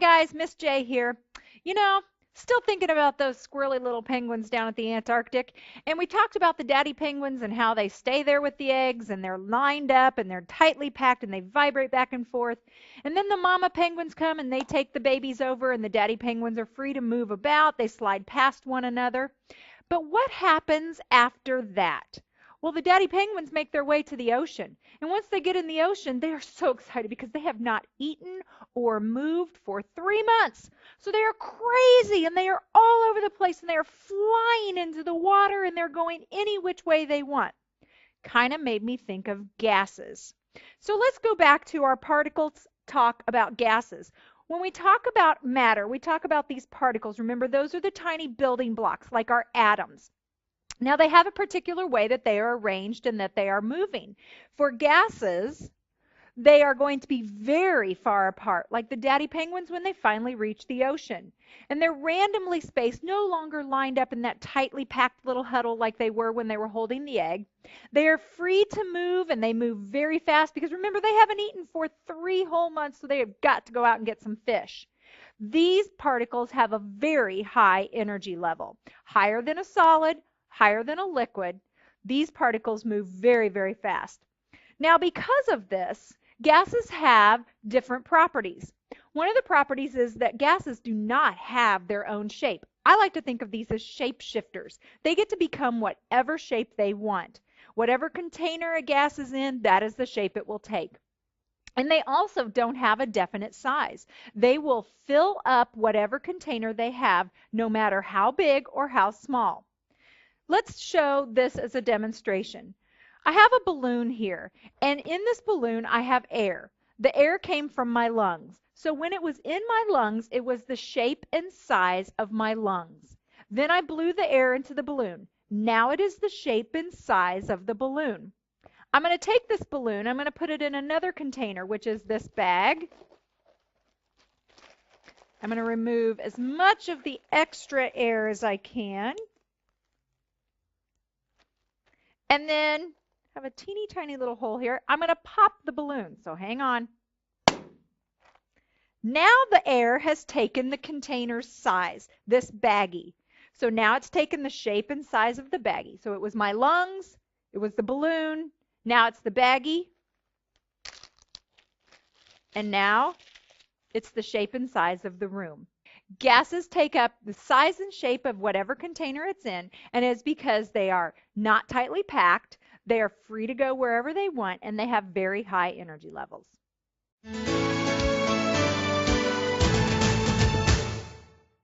guys, Miss J here. You know, still thinking about those squirrely little penguins down at the Antarctic. And we talked about the daddy penguins and how they stay there with the eggs and they're lined up and they're tightly packed and they vibrate back and forth. And then the mama penguins come and they take the babies over and the daddy penguins are free to move about. They slide past one another. But what happens after that? Well, the daddy penguins make their way to the ocean. And once they get in the ocean, they are so excited because they have not eaten or moved for 3 months. So they are crazy and they are all over the place and they are flying into the water and they're going any which way they want. Kind of made me think of gases. So let's go back to our particles talk about gases. When we talk about matter, we talk about these particles. Remember, those are the tiny building blocks like our atoms. Now, they have a particular way that they are arranged and that they are moving. For gases, they are going to be very far apart, like the daddy penguins when they finally reach the ocean. And they're randomly spaced, no longer lined up in that tightly packed little huddle like they were when they were holding the egg. They are free to move, and they move very fast because, remember, they haven't eaten for 3 whole months, so they have got to go out and get some fish. These particles have a very high energy level, higher than a solid, higher than a liquid. These particles move very, very fast. Now, because of this, gases have different properties. One of the properties is that gases do not have their own shape. I like to think of these as shapeshifters. They get to become whatever shape they want. Whatever container a gas is in, that is the shape it will take. And they also don't have a definite size. They will fill up whatever container they have, no matter how big or how small. Let's show this as a demonstration. I have a balloon here, and in this balloon I have air. The air came from my lungs. So when it was in my lungs, it was the shape and size of my lungs. Then I blew the air into the balloon. Now it is the shape and size of the balloon. I'm going to take this balloon, I'm going to put it in another container, which is this bag. I'm going to remove as much of the extra air as I can. And then have a teeny tiny little hole here. I'm going to pop the balloon, so hang on. Now the air has taken the container's size, this baggie. So now it's taken the shape and size of the baggie. So it was my lungs, it was the balloon, now it's the baggie, and now it's the shape and size of the room. Gases take up the size and shape of whatever container it's in, and it's because they are not tightly packed, they are free to go wherever they want, and they have very high energy levels.